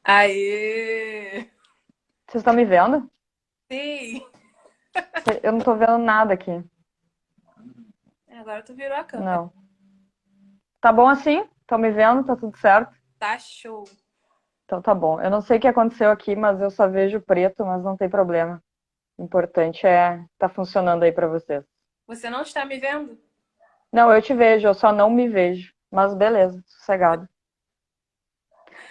Aê! Vocês estão me vendo? Sim! Eu não tô vendo nada aqui. Agora tu virou a câmera. Não. Tá bom assim? Estão me vendo? Tá tudo certo? Tá show. Então tá bom. Eu não sei o que aconteceu aqui, mas eu só vejo preto, mas não tem problema. O importante é tá funcionando aí pra vocês. Você não está me vendo? Não, eu te vejo, eu só não me vejo. Mas beleza, sossegado.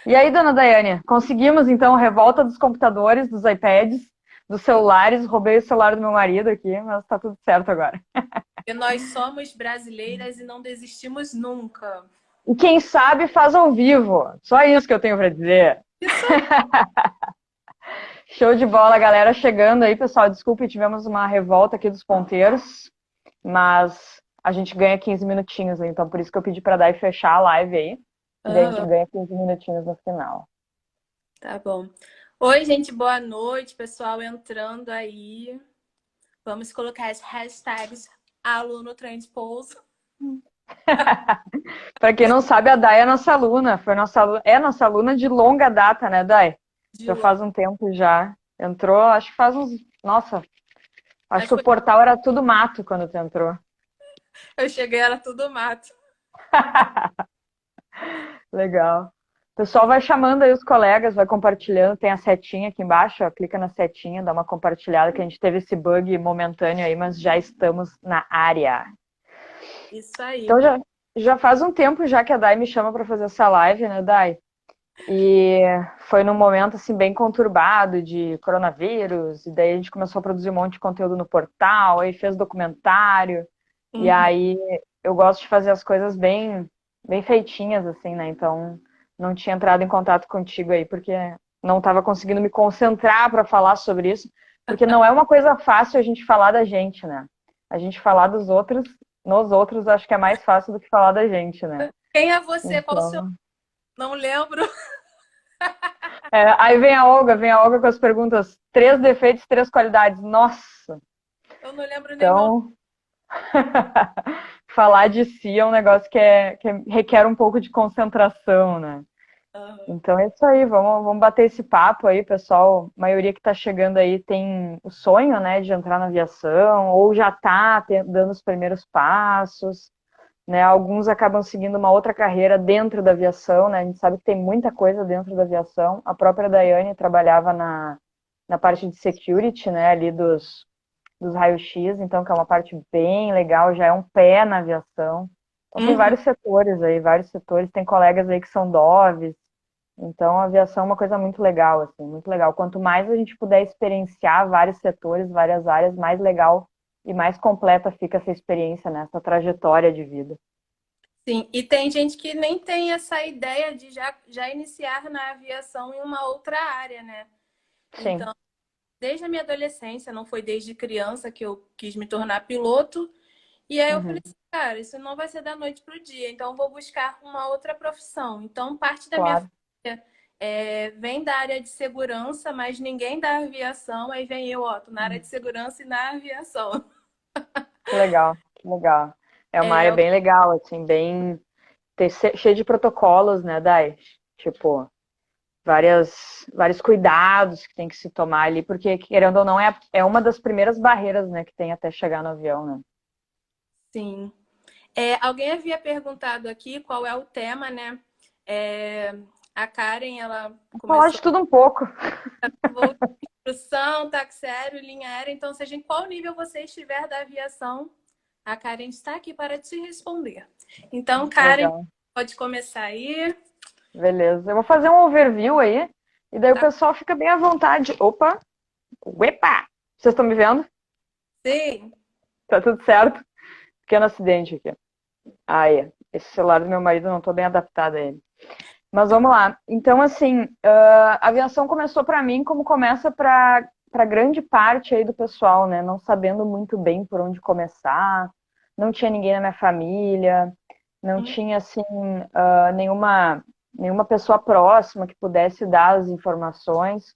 E aí, dona Daiane, conseguimos então a revolta dos computadores, dos iPads, dos celulares. Roubei o celular do meu marido aqui, mas tá tudo certo agora. E nós somos brasileiras e não desistimos nunca. E quem sabe faz ao vivo. Só isso que eu tenho pra dizer. Isso aí. Show de bola, galera chegando aí, pessoal. Desculpe, tivemos uma revolta aqui dos ponteiros, mas a gente ganha 15 minutinhos, então por isso que eu pedi pra Dai fechar a live aí, e daí a gente Aham, ganha 15 minutinhos no final. tá bom. Oi, gente, boa noite, pessoal entrando aí. Vamos colocar as hashtags aluno transpouso. Pra quem não sabe, a Dai é nossa aluna, foi nossa, é nossa aluna de longa data, né, Dai? De Já longe. faz um tempo já. Entrou, acho que faz uns. Nossa, acho Acho que o que portal era tudo mato quando tu entrou. eu cheguei, era tudo mato. Legal. O pessoal vai chamando aí os colegas, vai compartilhando, tem a setinha aqui embaixo, ó, clica na setinha, dá uma compartilhada, que a gente teve esse bug momentâneo aí, mas já estamos na área. Isso aí. Então já faz um tempo já que a Dai me chama para fazer essa live, né, Dai? E foi num momento assim bem conturbado de coronavírus, e daí a gente começou a produzir um monte de conteúdo no portal, aí fez documentário, e Uhum. aí eu gosto de fazer as coisas bem feitinhas assim, né? Então não tinha entrado em contato contigo aí porque não estava conseguindo me concentrar para falar sobre isso, porque não é uma coisa fácil a gente falar da gente, né? A gente falar dos outros, nos outros, acho que é mais fácil do que falar da gente, né? Quem é você? Qual o seu? Então, Não lembro. aí vem a Olga com as perguntas: três defeitos, três qualidades. Nossa! Eu não lembro nem meu. Então, falar de si é um negócio que requer um pouco de concentração, né? Aham. Então é isso aí, vamos bater esse papo aí, pessoal. A maioria que está chegando aí tem o sonho, né, de entrar na aviação, ou já está dando os primeiros passos, né? Alguns acabam seguindo uma outra carreira dentro da aviação, né? A gente sabe que tem muita coisa dentro da aviação. A própria Daiane trabalhava na parte de security, né, ali dos raios-x, então que é uma parte bem legal, já é um pé na aviação. Então tem Uhum. vários setores aí, vários setores. Tem colegas aí que são doves, então, a aviação é uma coisa muito legal, assim, muito legal. Quanto mais a gente puder experienciar vários setores, várias áreas, mais legal e mais completa fica essa experiência, né? Essa trajetória de vida. Sim, e tem gente que nem tem essa ideia de já iniciar na aviação em uma outra área, né? Sim. Então, desde a minha adolescência, não foi desde criança que eu quis me tornar piloto. E aí eu falei Uhum. assim, cara, isso não vai ser da noite pro dia, então eu vou buscar uma outra profissão. Então, parte da minha Claro. família vem da área de segurança, mas ninguém da aviação. Aí vem eu, ó, tô na área de segurança e na aviação. Que legal, que legal. É uma área É, bem legal, assim, bem cheia de protocolos, né, Dai? Tipo, vários cuidados que tem que se tomar ali, porque, querendo ou não, é uma das primeiras barreiras, né, que tem até chegar no avião, né? sim. Alguém havia perguntado aqui qual é o tema, né? É, a Karen, ela Vou falar começou de tudo um pouco. voo de instrução, táxi aéreo, linha aérea. Então, seja em qual nível você estiver da aviação, a Karen está aqui para te responder. Então, Karen, Legal. pode começar aí. Beleza. Eu vou fazer um overview aí, e daí o Tá? pessoal fica bem à vontade. Opa! Uepa! Vocês estão me vendo? Sim. Tá tudo certo? Pequeno acidente aqui. Aí, esse celular do meu marido não estou bem adaptada a ele. Mas vamos lá. Então, assim, a aviação começou para mim como começa para grande parte aí do pessoal, né? Não sabendo muito bem por onde começar, não tinha ninguém na minha família, não Hum, tinha, assim, nenhuma pessoa próxima que pudesse dar as informações.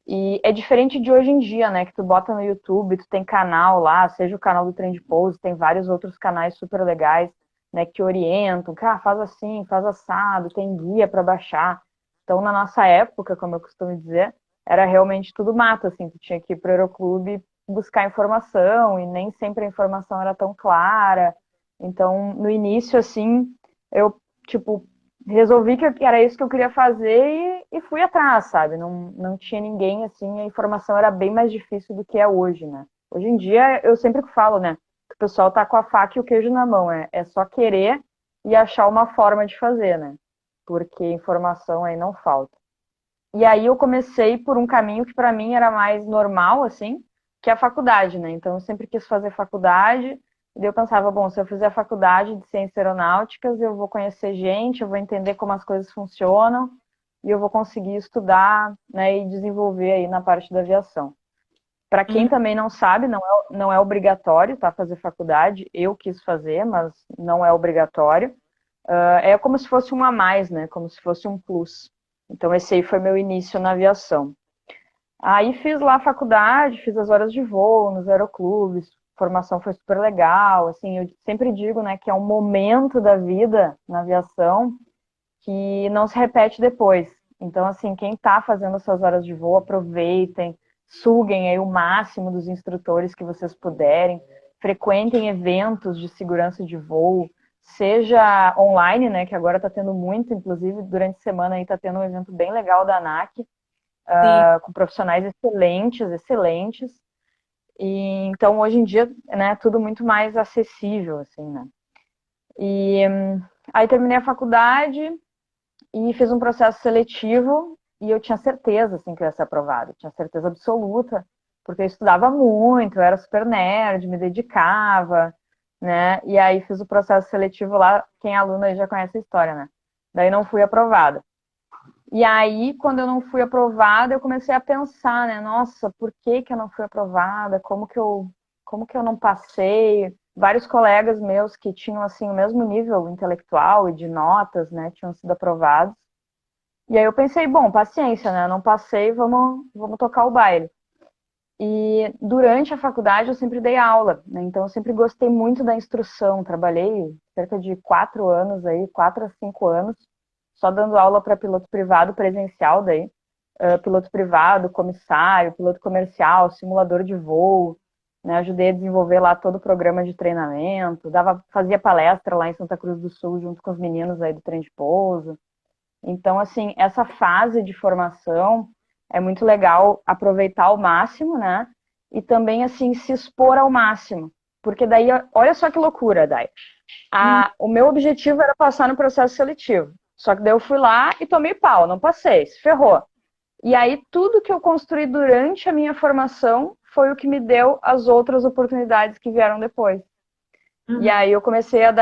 E é diferente de hoje em dia, né? Que tu bota no YouTube, tu tem canal lá, seja o canal do Trem de Pouso, tem vários outros canais super legais, né? Que orientam, que faz assim, faz assado, tem guia para baixar. Então, na nossa época, como eu costumo dizer, era realmente tudo mato, assim, tu tinha que ir pro aeroclube buscar informação, e nem sempre a informação era tão clara. Então, no início, assim, eu, tipo, resolvi que era isso que eu queria fazer e fui atrás, sabe? Não tinha ninguém, assim, a informação era bem mais difícil do que é hoje, né? Hoje em dia, eu sempre falo, né? Que o pessoal tá com a faca e o queijo na mão, é só querer e achar uma forma de fazer, né? Porque informação aí não falta. E aí eu comecei por um caminho que para mim era mais normal, assim, que é a faculdade, né? Então eu sempre quis fazer faculdade, e daí eu pensava, bom, se eu fizer a faculdade de ciências aeronáuticas, eu vou conhecer gente, eu vou entender como as coisas funcionam, e eu vou conseguir estudar, né, e desenvolver aí na parte da aviação. Para quem Uhum. também não sabe, não é obrigatório, tá, fazer faculdade. Eu quis fazer, mas não é obrigatório. É como se fosse um a mais, né? Como se fosse um plus. Então, esse aí foi meu início na aviação. Aí fiz lá a faculdade, fiz as horas de voo nos aeroclubes, a formação foi super legal. Assim, eu sempre digo, né, que é um momento da vida na aviação que não se repete depois. Então, assim, quem está fazendo as suas horas de voo, aproveitem, suguem aí o máximo dos instrutores que vocês puderem, frequentem eventos de segurança de voo, seja online, né, que agora está tendo muito, inclusive durante a semana aí está tendo um evento bem legal da ANAC, Sim. com profissionais excelentes, excelentes. E então hoje em dia, né, tudo muito mais acessível, assim, né? E aí terminei a faculdade e fiz um processo seletivo e eu tinha certeza, assim, que eu ia ser aprovada, tinha certeza absoluta, porque eu estudava muito, eu era super nerd, me dedicava, né? E aí fiz o processo seletivo lá, quem é aluno aí já conhece a história, né? Daí não fui aprovada. E aí, quando eu não fui aprovada, eu comecei a pensar, né? Nossa, por que que eu não fui aprovada? Como que eu não passei? Vários colegas meus que tinham, assim, o mesmo nível intelectual e de notas, né? Tinham sido aprovados. E aí eu pensei, bom, paciência, né? Não passei, vamos tocar o baile. E durante a faculdade eu sempre dei aula, né? Então eu sempre gostei muito da instrução. Trabalhei cerca de 4 anos aí, 4 a 5 anos, só dando aula para piloto privado presencial daí. Piloto privado, comissário, piloto comercial, simulador de voo, né? Ajudei a desenvolver lá todo o programa de treinamento, fazia palestra lá em Santa Cruz do Sul junto com os meninos aí do trem de pouso. Então, assim, essa fase de formação é muito legal aproveitar ao máximo, né? E também, assim, se expor ao máximo. Porque daí, olha só que loucura, Dai. Uhum. O meu objetivo era passar no processo seletivo. Só que daí eu fui lá e tomei pau, não passei, se ferrou. E aí, tudo que eu construí durante a minha formação foi o que me deu as outras oportunidades que vieram depois. E Uhum. aí eu comecei a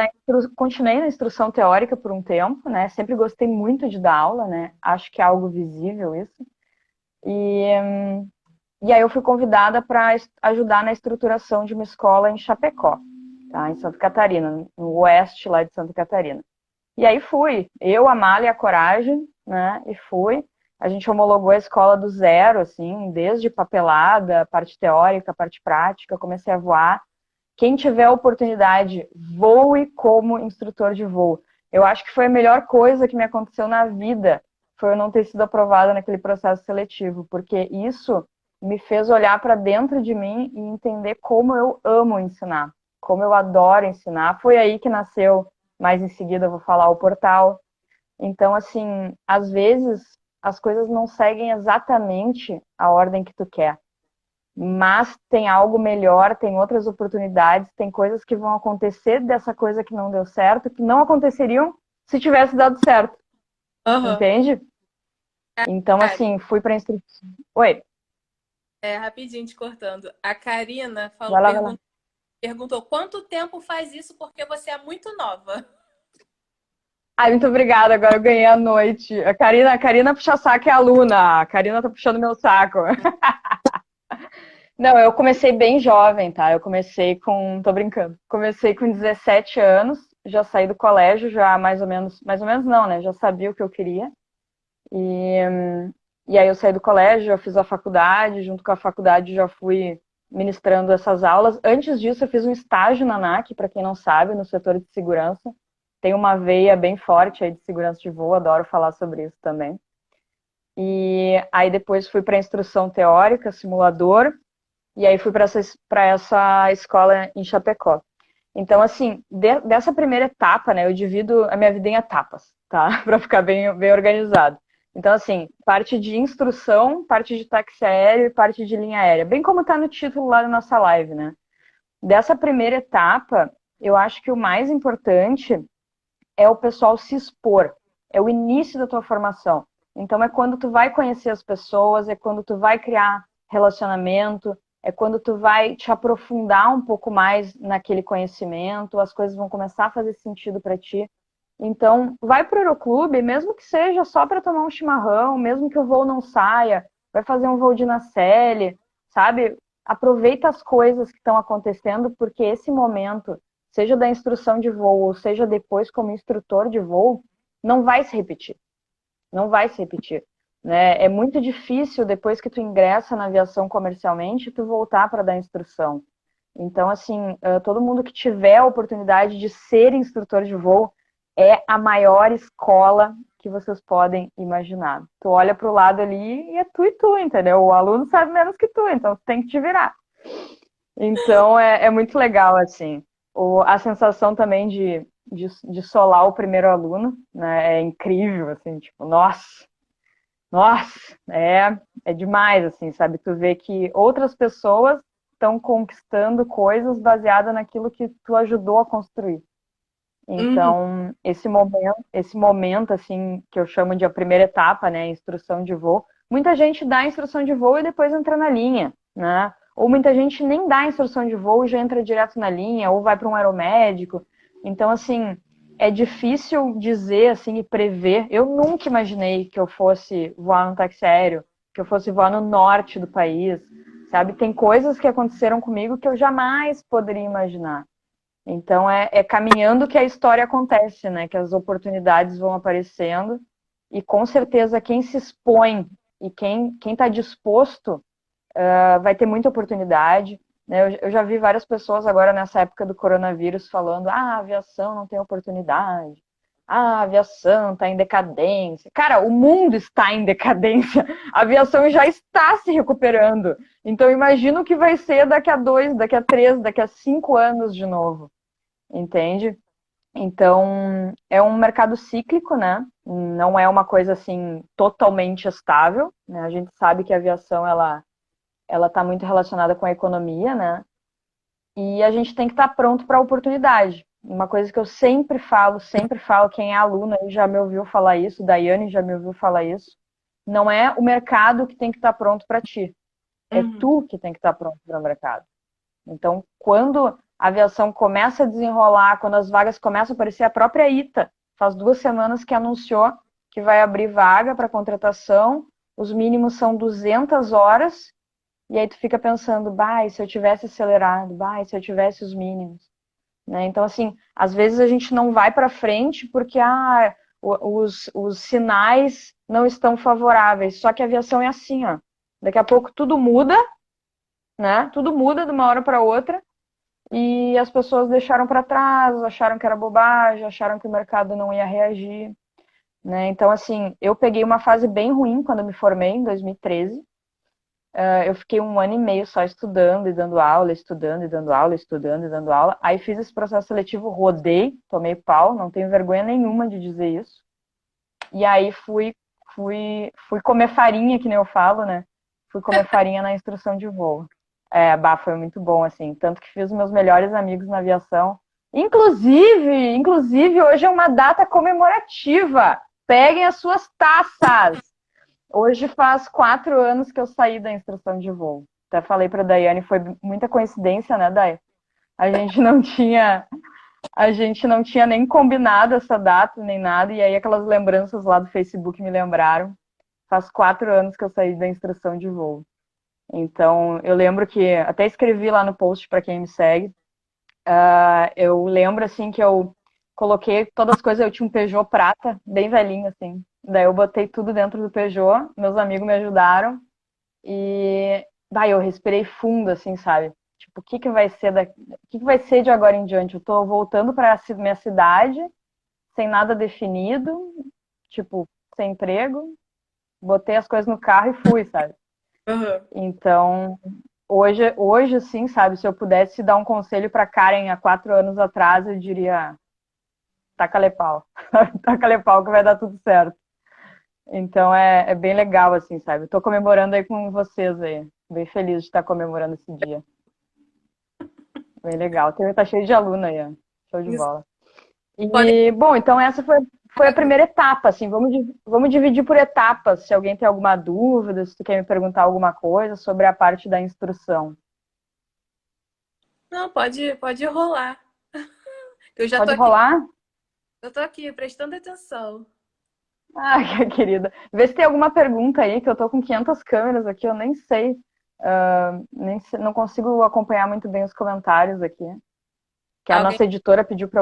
continuei na instrução teórica por um tempo, né? Sempre gostei muito de dar aula, né? Acho que é algo visível isso. E, e aí eu fui convidada para ajudar na estruturação de uma escola em Chapecó, tá? Em Santa Catarina, no oeste lá de Santa Catarina. E aí fui, eu, a Mala e a Coragem, né? E fui. A gente homologou a escola do zero, assim, desde papelada, parte teórica, parte prática. Comecei a voar. Quem tiver a oportunidade, voe como instrutor de voo. Eu acho que foi a melhor coisa que me aconteceu na vida, foi eu não ter sido aprovada naquele processo seletivo, porque isso me fez olhar para dentro de mim e entender como eu amo ensinar, como eu adoro ensinar. Foi aí que nasceu, mais em seguida eu vou falar, o portal. Então, assim, às vezes as coisas não seguem exatamente a ordem que tu quer, mas tem algo melhor, tem outras oportunidades, tem coisas que vão acontecer dessa coisa que não deu certo, que não aconteceriam se tivesse dado certo, Aham. entende? Então, Karen, assim, fui para instrução. Oi, rapidinho te cortando. A Karina falou, vai lá, vai lá. perguntou quanto tempo faz isso porque você é muito nova. Ai, muito obrigada, agora eu ganhei a noite. A Karina puxa saco é aluna, a Karina tá puxando meu saco. Não, eu comecei bem jovem, tá? Eu comecei tô brincando. Comecei com 17 anos, já saí do colégio, já mais ou menos não, né? Já sabia o que eu queria. E, e aí eu saí do colégio, já fiz a faculdade, junto com a faculdade já fui ministrando essas aulas. Antes disso, eu fiz um estágio na ANAC, para quem não sabe, no setor de segurança. Tem uma veia bem forte aí de segurança de voo, adoro falar sobre isso também. aí depois fui para instrução teórica, simulador, e aí fui para essa escola em Chapecó. Então, assim, dessa primeira etapa, né, eu divido a minha vida em etapas, tá? Para ficar bem organizado. Então, assim, parte de instrução, parte de táxi aéreo e parte de linha aérea. Bem como tá no título lá da nossa live, né? Dessa primeira etapa, eu acho que o mais importante é o pessoal se expor. É o início da tua formação. Então, é quando tu vai conhecer as pessoas, é quando tu vai criar relacionamento, é quando tu vai te aprofundar um pouco mais naquele conhecimento, as coisas vão começar a fazer sentido para ti. Então, vai para o Aeroclube, mesmo que seja só para tomar um chimarrão, mesmo que o voo não saia, vai fazer um voo de nacelle, sabe? Aproveita as coisas que estão acontecendo, porque esse momento, seja da instrução de voo, ou seja depois como instrutor de voo, não vai se repetir. Não vai se repetir. Né? É muito difícil, depois que tu ingressa na aviação comercialmente, tu voltar para dar instrução. Então, assim, todo mundo que tiver a oportunidade de ser instrutor de voo é a maior escola que vocês podem imaginar. Tu olha para o lado ali e é tu e tu, entendeu? O aluno sabe menos que tu, então tu tem que te virar. Então, é muito legal, assim. A sensação também de solar o primeiro aluno, né? É incrível, assim, tipo, nossa, é demais, assim, sabe? Tu vê que outras pessoas estão conquistando coisas baseadas naquilo que tu ajudou a construir. Uhum. Então, esse momento, assim, que eu chamo de a primeira etapa, né, instrução de voo, muita gente dá a instrução de voo e depois entra na linha, né? Ou muita gente nem dá a instrução de voo e já entra direto na linha, ou vai para um aeromédico. Então, assim, é difícil dizer, assim, e prever. Eu nunca imaginei que eu fosse voar no táxi aéreo, que eu fosse voar no norte do país, sabe? Tem coisas que aconteceram comigo que eu jamais poderia imaginar. Então é caminhando que a história acontece, né? Que as oportunidades vão aparecendo e com certeza quem se expõe e quem está disposto vai ter muita oportunidade. Né? Eu já vi várias pessoas agora nessa época do coronavírus falando: a aviação não tem oportunidade, a aviação está em decadência. Cara, o mundo está em decadência, a aviação já está se recuperando. Então imagina o que vai ser daqui a 2, daqui a 3, daqui a 5 anos de novo. Entende? Então, é um mercado cíclico, né? Não é uma coisa assim totalmente estável, né? A gente sabe que a aviação ela está muito relacionada com a economia, né? E a gente tem que estar pronto para a oportunidade. Uma coisa que eu sempre falo, quem é aluno aí já me ouviu falar isso, Daiane já me ouviu falar isso, não é o mercado que tem que estar pronto para ti, é Uhum. tu que tem que estar pronto para o mercado. Então, quando a aviação começa a desenrolar, quando as vagas começam a aparecer, a própria ITA faz 2 semanas que anunciou que vai abrir vaga para contratação, os mínimos são 200 horas, e aí tu fica pensando, bah, e se eu tivesse acelerado, bah, e se eu tivesse os mínimos. Né? Então, assim, às vezes a gente não vai para frente porque os sinais não estão favoráveis, só que a aviação é assim, ó. Daqui a pouco tudo muda, né? Tudo muda de uma hora para outra, e as pessoas deixaram para trás, acharam que era bobagem, acharam que o mercado não ia reagir, né? Então, assim, eu peguei uma fase bem ruim quando eu me formei, em 2013. Eu fiquei 1 ano e meio só estudando e dando aula, estudando e dando aula, estudando e dando aula. Aí fiz esse processo seletivo, rodei, tomei pau, não tenho vergonha nenhuma de dizer isso. E aí fui comer farinha, que nem eu falo, né? Fui comer farinha na instrução de voo. Foi muito bom, assim. Tanto que fiz meus melhores amigos na aviação. Inclusive, hoje é uma data comemorativa. Peguem as suas taças. Hoje faz 4 anos que eu saí da instrução de voo. Até falei para a Daiane, foi muita coincidência, né, Dai? A gente não tinha, a gente não tinha nem combinado essa data, nem nada, e aí aquelas lembranças lá do Facebook me lembraram. Faz 4 anos que eu saí da instrução de voo. Então, eu lembro que, até escrevi lá no post para quem me segue, eu lembro, assim, que eu coloquei todas as coisas, eu tinha um Peugeot prata, bem velhinho, assim. Daí eu botei tudo dentro do Peugeot, meus amigos me ajudaram, e daí eu respirei fundo, assim, sabe? Tipo, o que vai ser de agora em diante? Eu tô voltando para minha cidade, sem nada definido, tipo, sem emprego, botei as coisas no carro e fui, sabe? Uhum. Então, hoje sim, sabe, se eu pudesse dar um conselho para Karen há 4 anos atrás, eu diria, taca-lhe pau. Taca-lhe pau que vai dar tudo certo. Então é bem legal, assim, sabe? Eu tô comemorando aí com vocês aí. Bem feliz de estar comemorando esse dia. Bem legal. Tá cheio de aluno aí, ó. Show de Isso. bola. Pode E, bom, então essa foi a primeira etapa, assim. Vamos dividir por etapas. Se alguém tem alguma dúvida, se tu quer me perguntar alguma coisa sobre a parte da instrução. Não, pode rolar. Eu já tô Pode aqui, rolar? eu tô aqui prestando atenção. Ah, querida. Vê se tem alguma pergunta aí, que eu tô com 500 câmeras aqui, eu nem sei. Não consigo acompanhar muito bem os comentários aqui. Que a Alguém. nossa editora pediu para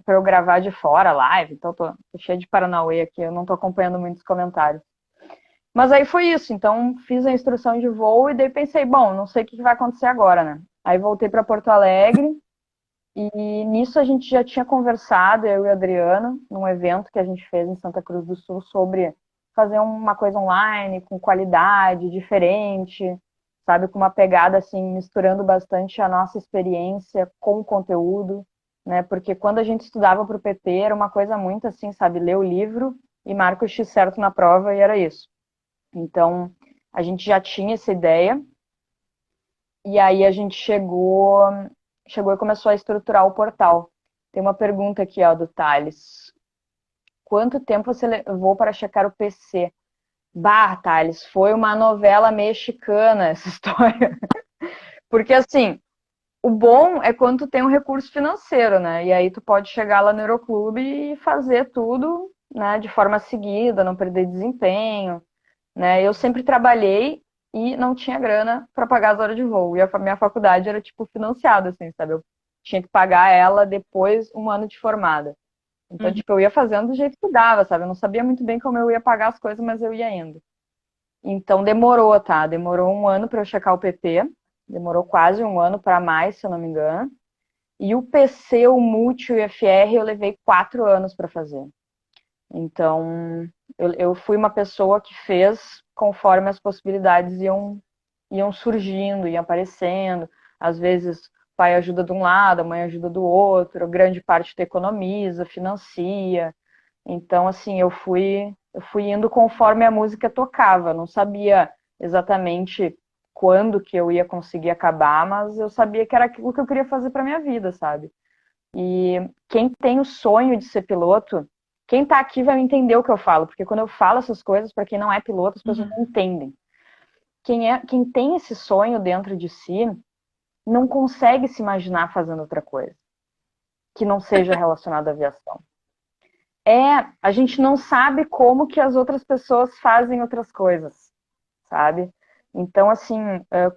eu gravar de fora a live, então tô cheia de paranauê aqui, eu não tô acompanhando muitos comentários. Mas aí foi isso, então fiz a instrução de voo e daí pensei, bom, não sei o que vai acontecer agora, né? Aí voltei para Porto Alegre e nisso a gente já tinha conversado, eu e o Adriano, num evento que a gente fez em Santa Cruz do Sul sobre fazer uma coisa online com qualidade diferente, sabe, com uma pegada assim, misturando bastante a nossa experiência com o conteúdo, né? Porque quando a gente estudava para o PT era uma coisa muito assim, sabe, ler o livro e marca o X certo na prova e era isso. Então, a gente já tinha essa ideia, e aí a gente chegou e começou a estruturar o portal. Tem uma pergunta aqui, ó, do Thales. Quanto tempo você levou para checar o PC? Bah, Thales, foi uma novela mexicana essa história. Porque assim, o bom é quando tu tem um recurso financeiro, né? E aí tu pode chegar lá no Euroclube e fazer tudo, né, de forma seguida, não perder desempenho, né? Eu sempre trabalhei e não tinha grana para pagar as horas de voo. E a minha faculdade era tipo financiada, assim, sabe? Eu tinha que pagar ela depois um ano de formada. Então, Uhum. tipo, eu ia fazendo do jeito que dava, sabe? Eu não sabia muito bem como eu ia pagar as coisas, mas eu ia indo. Então demorou, tá? Demorou um ano para eu checar o PP. Demorou quase um ano para mais, se eu não me engano. E o PC, o Multi e o IFR eu levei 4 anos para fazer. Então, eu fui uma pessoa que fez conforme as possibilidades iam surgindo, iam aparecendo. Às vezes, o pai ajuda de um lado, a mãe ajuda do outro, grande parte tu economiza, financia. Então, assim, eu fui indo conforme a música tocava. Não sabia exatamente quando que eu ia conseguir acabar, mas eu sabia que era aquilo que eu queria fazer para minha vida, sabe? E quem tem o sonho de ser piloto, quem está aqui vai entender o que eu falo, porque quando eu falo essas coisas, para quem não é piloto, as pessoas Uhum. não entendem. Quem tem esse sonho dentro de si não consegue se imaginar fazendo outra coisa que não seja relacionada à aviação. A gente não sabe como que as outras pessoas fazem outras coisas, sabe? Então, assim,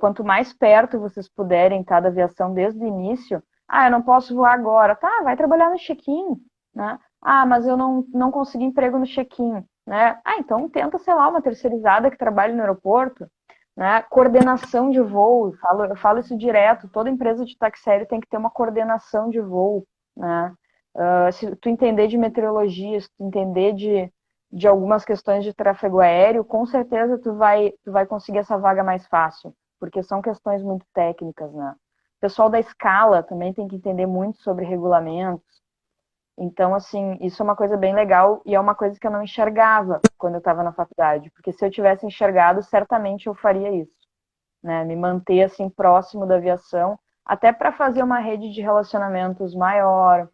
quanto mais perto vocês puderem estar da aviação desde o início, eu não posso voar agora. Tá, vai trabalhar no check-in, né? Ah, mas eu não consegui emprego no check-in, né? Ah, então tenta, sei lá, uma terceirizada que trabalhe no aeroporto, né? Coordenação de voo, eu falo isso direto, toda empresa de táxi aéreo tem que ter uma coordenação de voo, né? Se tu entender de meteorologia, se tu entender de algumas questões de tráfego aéreo, com certeza tu vai conseguir essa vaga mais fácil, porque são questões muito técnicas, né? O pessoal da escala também tem que entender muito sobre regulamentos. Então, assim, isso é uma coisa bem legal e é uma coisa que eu não enxergava quando eu estava na faculdade, porque se eu tivesse enxergado, certamente eu faria isso, né? Me manter assim próximo da aviação, até para fazer uma rede de relacionamentos maior,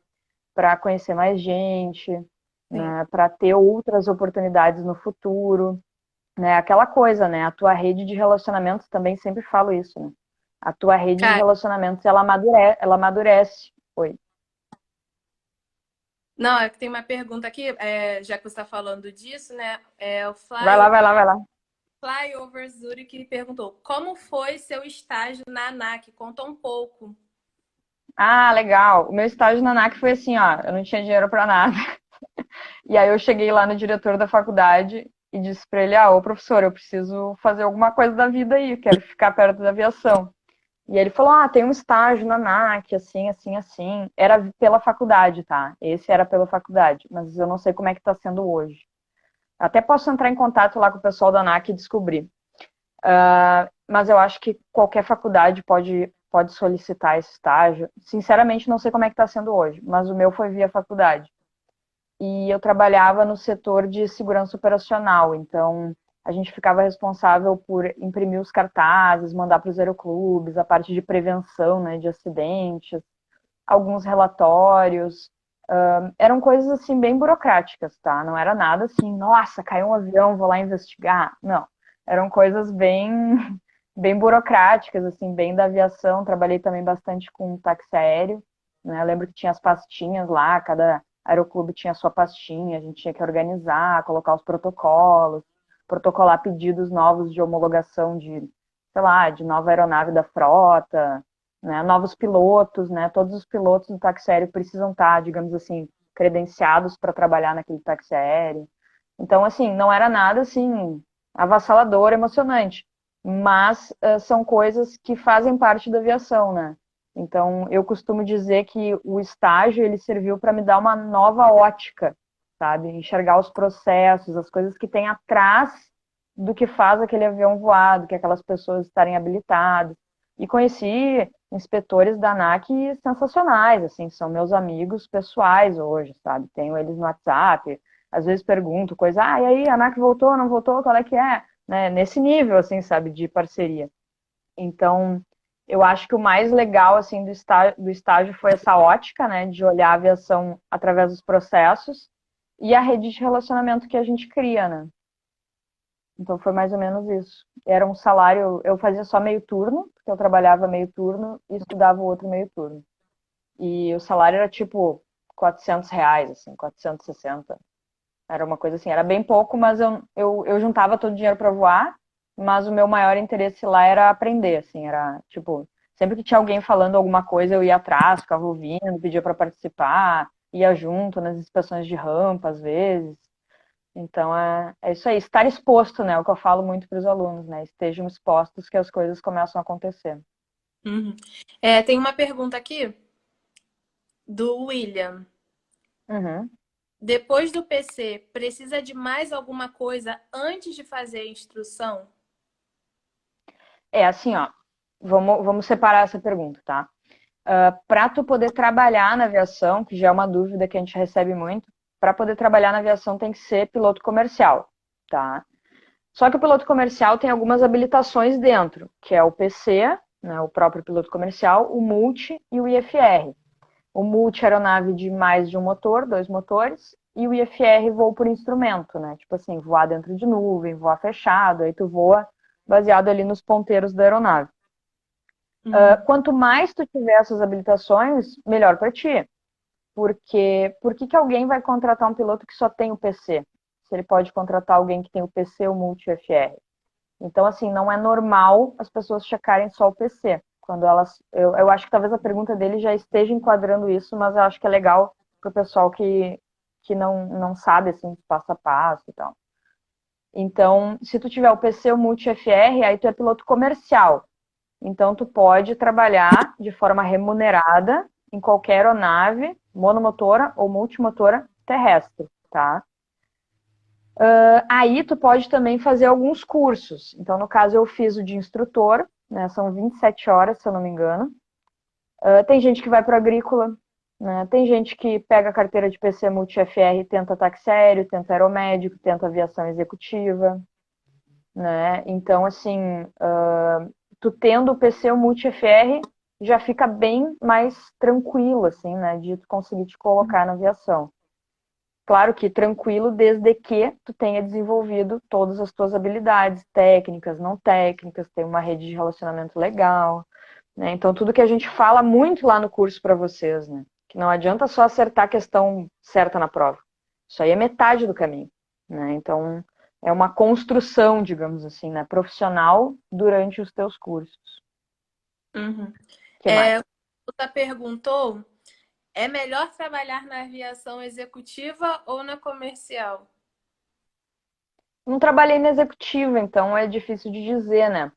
para conhecer mais gente, Sim. né, para ter outras oportunidades no futuro, né? Aquela coisa, né? A tua rede de relacionamentos, também sempre falo isso, né? A tua rede de Cara, relacionamentos, ela amadurece. Oi. não, é que tem uma pergunta aqui, já que você está falando disso, né? O Vai lá, vai lá, vai lá. Flyover Zurich perguntou: como foi seu estágio na ANAC? Conta um pouco. Ah, legal. O meu estágio na ANAC foi assim, ó, eu não tinha dinheiro para nada. E aí eu cheguei lá no diretor da faculdade e disse para ele, ô professor, eu preciso fazer alguma coisa da vida aí, eu quero ficar perto da aviação. E ele falou, tem um estágio na ANAC, assim, assim, assim. Era pela faculdade, tá? Esse era pela faculdade, mas eu não sei como é que tá sendo hoje. Até posso entrar em contato lá com o pessoal da ANAC e descobrir. Mas eu acho que qualquer faculdade pode solicitar esse estágio. Sinceramente, não sei como é que está sendo hoje, mas o meu foi via faculdade. E eu trabalhava no setor de segurança operacional, então a gente ficava responsável por imprimir os cartazes, mandar para os aeroclubes, a parte de prevenção, né, de acidentes, alguns relatórios. Eram coisas assim bem burocráticas, tá? Não era nada assim, nossa, caiu um avião, vou lá investigar. Não, eram coisas bem bem burocráticas, assim, bem da aviação. Trabalhei também bastante com táxi aéreo, né? Eu lembro que tinha as pastinhas lá, cada aeroclube tinha a sua pastinha, a gente tinha que organizar, colocar os protocolos, protocolar pedidos novos de homologação de, sei lá, de nova aeronave da frota, né? Novos pilotos, né? Todos os pilotos do táxi aéreo precisam estar, digamos assim, credenciados para trabalhar naquele táxi aéreo. Então, assim, não era nada assim avassalador, emocionante, mas são coisas que fazem parte da aviação, né? Então, eu costumo dizer que o estágio ele serviu para me dar uma nova ótica, sabe? Enxergar os processos, as coisas que tem atrás do que faz aquele avião voar, do que aquelas pessoas estarem habilitadas. E conheci inspetores da ANAC sensacionais, assim, são meus amigos pessoais hoje, sabe? Tenho eles no WhatsApp, às vezes pergunto coisa, e aí, a ANAC voltou, não voltou, qual é que é? Né? Nesse nível, assim, sabe, de parceria. Então, eu acho que o mais legal, assim, do estágio foi essa ótica, né, de olhar a aviação através dos processos e a rede de relacionamento que a gente cria, né? Então, foi mais ou menos isso. Era um salário, eu fazia só meio turno, porque eu trabalhava meio turno e estudava o outro meio turno. E o salário era tipo R$ 400, assim, 460. Era uma coisa assim, era bem pouco, mas eu juntava todo o dinheiro para voar, mas o meu maior interesse lá era aprender, assim, era tipo, sempre que tinha alguém falando alguma coisa, eu ia atrás, ficava ouvindo, pedia para participar, ia junto nas inspeções de rampa, às vezes. Então é isso aí, estar exposto, né? É o que eu falo muito para os alunos, né? Estejam expostos que as coisas começam a acontecer. Uhum. Tem uma pergunta aqui do William. Uhum. Depois do PC, precisa de mais alguma coisa antes de fazer a instrução? É assim, ó, vamos separar essa pergunta, tá? Para tu poder trabalhar na aviação, que já é uma dúvida que a gente recebe muito, para poder trabalhar na aviação tem que ser piloto comercial, tá? Só que o piloto comercial tem algumas habilitações dentro, que é o PC, né, o próprio piloto comercial, o multi e o IFR. O multi aeronave de mais de um motor, dois motores, e o IFR voo por instrumento, né? Tipo assim, voar dentro de nuvem, voar fechado, aí tu voa baseado ali nos ponteiros da aeronave. Uhum. Quanto mais tu tiver essas habilitações, melhor para ti. Porque por que alguém vai contratar um piloto que só tem o PC? Se ele pode contratar alguém que tem o PC, o Multi FR. Então, assim, não é normal as pessoas checarem só o PC. Quando elas. Eu acho que talvez a pergunta dele já esteja enquadrando isso, mas eu acho que é legal para o pessoal que não sabe, assim, passo a passo e tal. Então, se tu tiver o PC, o Multi FR, aí tu é piloto comercial. Então, tu pode trabalhar de forma remunerada em qualquer aeronave monomotora ou multimotora terrestre, tá? Aí tu pode também fazer alguns cursos. Então, no caso, eu fiz o de instrutor, né? São 27 horas, se eu não me engano. Tem gente que vai para agrícola, né? Tem gente que pega a carteira de PC Multi-FR e tenta táxi aéreo, tenta aeromédico, tenta aviação executiva, né? Então, assim, tu tendo o PC ou Multi-FR, já fica bem mais tranquilo, assim, né? De tu conseguir te colocar na aviação. Claro que tranquilo desde que tu tenha desenvolvido todas as tuas habilidades técnicas, não técnicas, ter uma rede de relacionamento legal, né? Então, tudo que a gente fala muito lá no curso para vocês, né? Que não adianta só acertar a questão certa na prova. Isso aí é metade do caminho, né? Então, é uma construção, digamos assim, né? Profissional durante os teus cursos. Uhum. Que mais? O Luta perguntou: é melhor trabalhar na aviação executiva ou na comercial? Não trabalhei na executiva, então é difícil de dizer, né?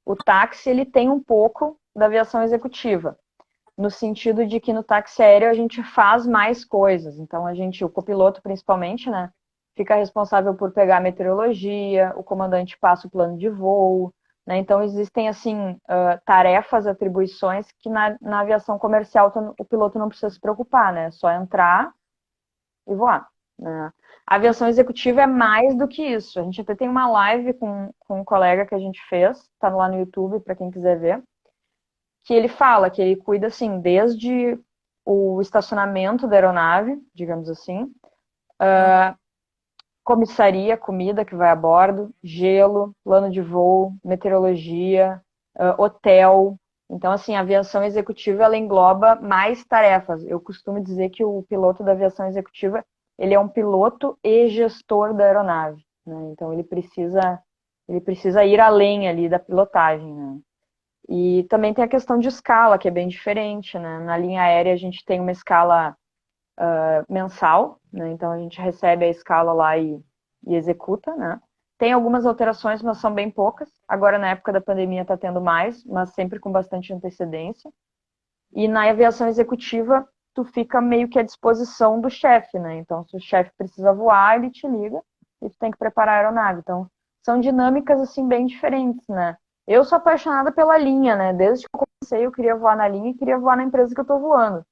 O táxi, ele tem um pouco da aviação executiva, no sentido de que no táxi aéreo a gente faz mais coisas. Então, o copiloto principalmente, né? fica responsável por pegar a meteorologia, o comandante passa o plano de voo, né? Então existem assim tarefas, atribuições que na aviação comercial o piloto não precisa se preocupar, né? É só entrar e voar, né? A aviação executiva é mais do que isso. A gente até tem uma live com um colega que a gente fez, tá lá no YouTube para quem quiser ver, que ele fala que ele cuida assim desde o estacionamento da aeronave, digamos assim, comissaria, comida que vai a bordo, gelo, plano de voo, meteorologia, hotel. Então, assim, a aviação executiva, ela engloba mais tarefas. Eu costumo dizer que o piloto da aviação executiva, ele é um piloto e gestor da aeronave, né? Então, ele precisa ir além ali da pilotagem, né? E também tem a questão de escala, que é bem diferente, né? Na linha aérea, a gente tem uma escala mensal, né? Então a gente recebe a escala lá e executa, né? Tem algumas alterações, mas são bem poucas. Agora, na época da pandemia, está tendo mais, mas sempre com bastante antecedência. E na aviação executiva, tu fica meio que à disposição do chefe, né? Então, se o chefe precisa voar, ele te liga e tu tem que preparar a aeronave. Então, são dinâmicas, assim, bem diferentes, né? Eu sou apaixonada pela linha, né? Desde que eu comecei, eu queria voar na linha e queria voar na empresa que eu estou voando.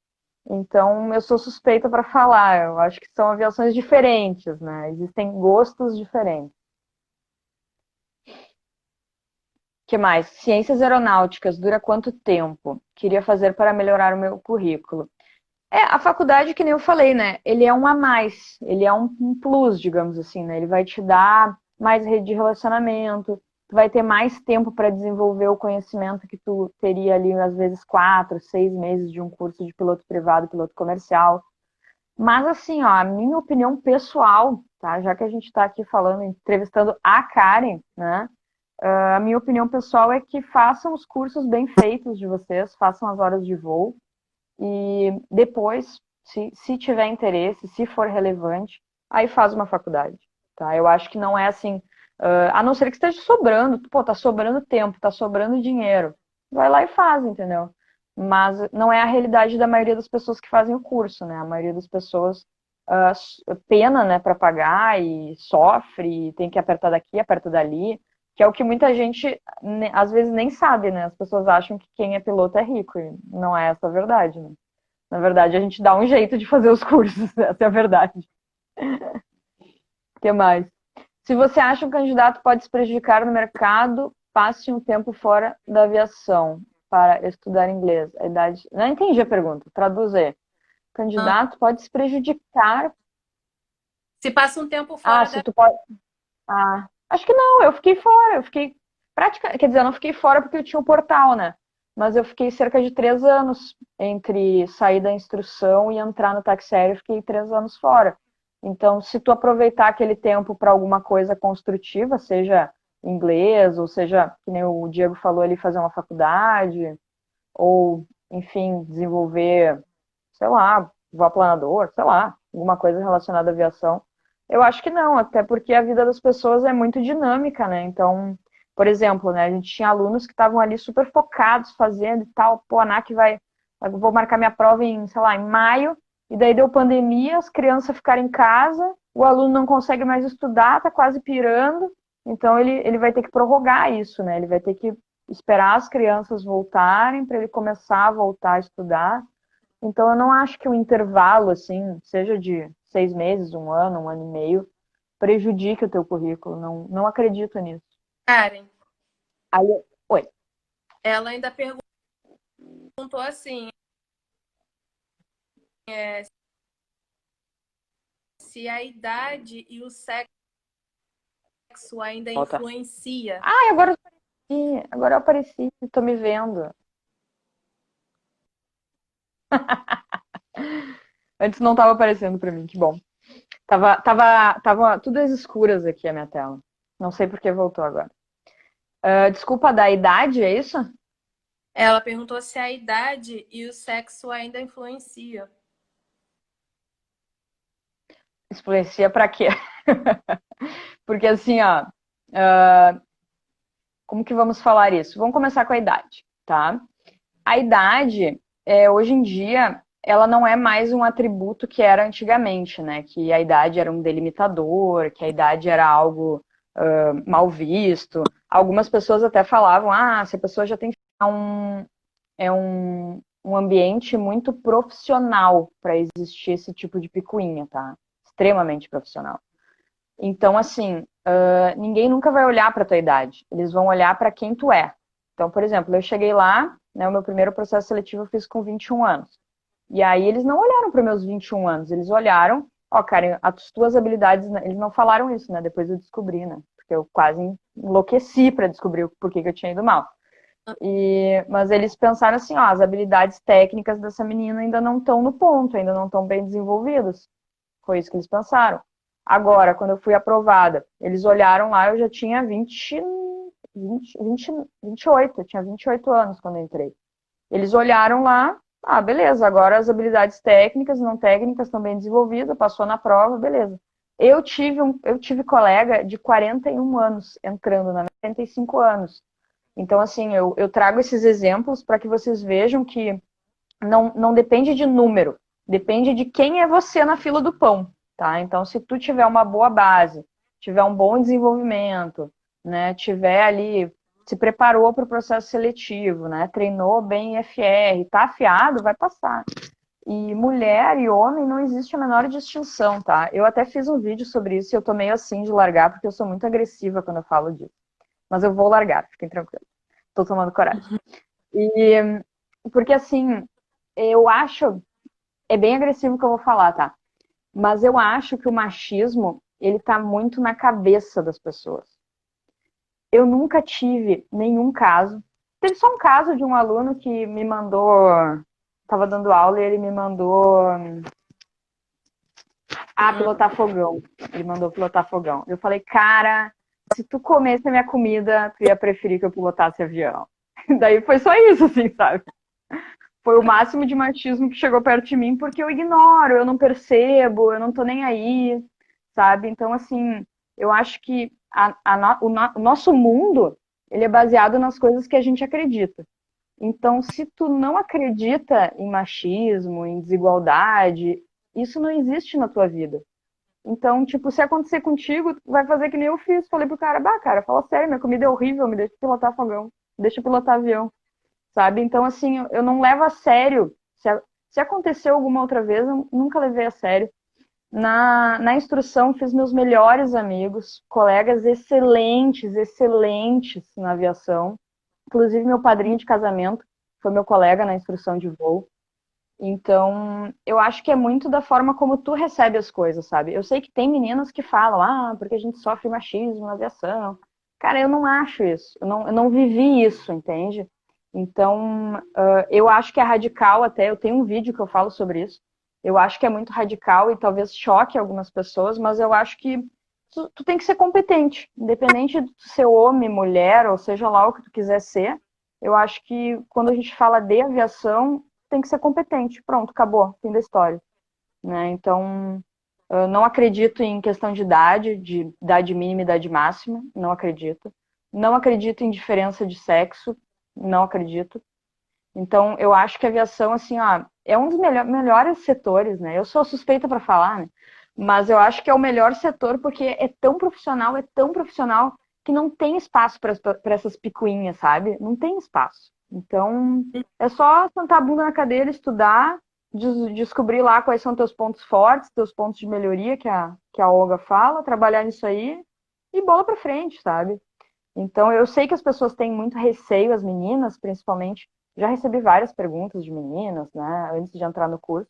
Então, eu sou suspeita para falar. Eu acho que são aviações diferentes, né? Existem gostos diferentes. Que mais? Ciências aeronáuticas, dura quanto tempo? Queria fazer para melhorar o meu currículo. A faculdade, que nem eu falei, né? Ele é um a mais, ele é um plus, digamos assim, né? Ele vai te dar mais rede de relacionamento, tu vai ter mais tempo para desenvolver o conhecimento que tu teria ali, às vezes, 4, 6 meses de um curso de piloto privado, piloto comercial. Mas assim, ó, a minha opinião pessoal, tá? Já que a gente está aqui falando, entrevistando a Karen, né? A minha opinião pessoal é que façam os cursos bem feitos de vocês, façam as horas de voo e depois, se tiver interesse, se for relevante, aí faz uma faculdade, tá? Eu acho que não é assim, a não ser que esteja sobrando, pô, tá sobrando tempo, tá sobrando dinheiro, vai lá e faz, entendeu? Mas não é a realidade da maioria das pessoas que fazem o curso, né? A maioria das pessoas pena, né, para pagar e sofre, e tem que apertar daqui, aperta dali, que é o que muita gente às vezes nem sabe, né? As pessoas acham que quem é piloto é rico, e não é essa a verdade, né? Na verdade, a gente dá um jeito de fazer os cursos, essa é a verdade. O que mais? Se você acha que um candidato pode se prejudicar no mercado, passe um tempo fora da aviação para estudar inglês. A idade. Não entendi a pergunta, traduz aí. Candidato pode se prejudicar. Se passa um tempo Ah, fora se da. tu pode. Ah, acho que não, eu fiquei fora, eu fiquei quer dizer, eu não fiquei fora porque eu tinha o portal, né? Mas eu fiquei cerca de 3 anos entre sair da instrução e entrar no táxi aéreo, eu fiquei 3 anos fora. Então, se tu aproveitar aquele tempo para alguma coisa construtiva, seja inglês, ou seja, que nem o Diego falou ali, fazer uma faculdade, ou, enfim, desenvolver, sei lá, voar planador, sei lá, alguma coisa relacionada à aviação. Eu acho que não, até porque a vida das pessoas é muito dinâmica, né? Então, por exemplo, né, a gente tinha alunos que estavam ali super focados fazendo e tal, pô, a ANAC vou marcar minha prova em, sei lá, em maio, e daí deu pandemia, as crianças ficaram em casa, o aluno não consegue mais estudar, tá quase pirando, então ele vai ter que prorrogar isso, né? Ele vai ter que esperar as crianças voltarem para ele começar a voltar a estudar. Então, eu não acho que o intervalo, assim, seja de 6 meses, um ano e meio, prejudique o teu currículo. Não, não acredito nisso. Karen, Aí, oi. ela ainda perguntou assim, se a idade e o sexo ainda Volta. influencia. Ai, agora eu apareci, tô me vendo. Antes não tava aparecendo pra mim, que bom. Tava tudo às escuras aqui a minha tela. Não sei por que voltou agora. Desculpa, da idade, é isso? Ela perguntou se a idade e o sexo ainda influenciam. Influencia pra quê? Porque assim, ó, como que vamos falar isso? Vamos começar com a idade, tá? A idade, hoje em dia, ela não é mais um atributo que era antigamente, né? Que a idade era um delimitador, que a idade era algo mal visto. Algumas pessoas até falavam, se a pessoa já tem um, um ambiente muito profissional para existir esse tipo de picuinha, tá? Extremamente profissional. Então, assim, ninguém nunca vai olhar para tua idade. Eles vão olhar para quem tu é. Então, por exemplo, eu cheguei lá, né, o meu primeiro processo seletivo eu fiz com 21 anos. E aí eles não olharam para meus 21 anos, eles olharam, cara, as tuas habilidades, né? Eles não falaram isso, né? Depois eu descobri, né? Porque eu quase enlouqueci para descobrir por que eu tinha ido mal. Mas eles pensaram assim, as habilidades técnicas dessa menina ainda não estão no ponto, ainda não estão bem desenvolvidas. Foi isso que eles pensaram. Agora, quando eu fui aprovada, eles olharam lá, eu já tinha 28, eu tinha 28 anos quando eu entrei. Eles olharam lá, beleza, agora as habilidades técnicas e não técnicas estão bem desenvolvidas, passou na prova, beleza. Eu tive colega de 41 anos entrando na 45 anos. Então, assim, eu trago esses exemplos para que vocês vejam que não depende de número, depende de quem é você na fila do pão, tá? Então, se tu tiver uma boa base, tiver um bom desenvolvimento, né, tiver ali, se preparou para o processo seletivo, né, treinou bem FR, tá afiado, vai passar. E mulher e homem não existe a menor distinção, tá? Eu até fiz um vídeo sobre isso e eu tô meio assim de largar, porque eu sou muito agressiva quando eu falo disso. Mas eu vou largar, fiquem tranquilos. Tô tomando coragem. E porque assim, eu acho, é bem agressivo o que eu vou falar, tá? Mas eu acho que o machismo, ele tá muito na cabeça das pessoas. Eu nunca tive nenhum caso. Teve só um caso de um aluno que me mandou, tava dando aula e ele me mandou pilotar fogão. Ele mandou pilotar fogão. Eu falei, cara, se tu comesse a minha comida, tu ia preferir que eu pilotasse avião. Daí foi só isso, assim, sabe? Foi o máximo de machismo que chegou perto de mim, porque eu ignoro, eu não percebo, eu não tô nem aí, sabe? Então, assim, eu acho que o nosso mundo, ele é baseado nas coisas que a gente acredita. Então, se tu não acredita em machismo, em desigualdade, isso não existe na tua vida. Então, tipo, se acontecer contigo, vai fazer que nem eu fiz. Falei pro cara, cara, fala sério, minha comida é horrível, me deixa pilotar fogão, me deixa pilotar avião, sabe? Então, assim, eu não levo a sério. Se aconteceu alguma outra vez, eu nunca levei a sério. Na instrução, fiz meus melhores amigos, colegas excelentes, excelentes na aviação. Inclusive, meu padrinho de casamento foi meu colega na instrução de voo. Então, eu acho que é muito da forma como tu recebe as coisas, sabe? Eu sei que tem meninas que falam, porque a gente sofre machismo na aviação. Cara, eu não acho isso. Eu não vivi isso, entende? Então, eu acho que é radical até. Eu tenho um vídeo que eu falo sobre isso. Eu acho que é muito radical e talvez choque algumas pessoas, mas eu acho que tu tem que ser competente. Independente de ser homem, mulher, ou seja lá o que tu quiser ser. Eu acho que quando a gente fala de aviação, tem que ser competente. Pronto, acabou, fim da história. Né? Então, eu não acredito em questão de idade mínima e idade máxima, não acredito. Não acredito em diferença de sexo, não acredito. Então, eu acho que a aviação, assim, é um dos melhores setores, né? Eu sou suspeita para falar, né? Mas eu acho que é o melhor setor porque é tão profissional que não tem espaço para essas picuinhas, sabe? Não tem espaço. Então, é só sentar a bunda na cadeira, estudar, descobrir lá quais são teus pontos fortes, teus pontos de melhoria que a Olga fala, trabalhar nisso aí e bola para frente, sabe? Então, eu sei que as pessoas têm muito receio, as meninas, principalmente. Já recebi várias perguntas de meninas, né, antes de entrar no curso.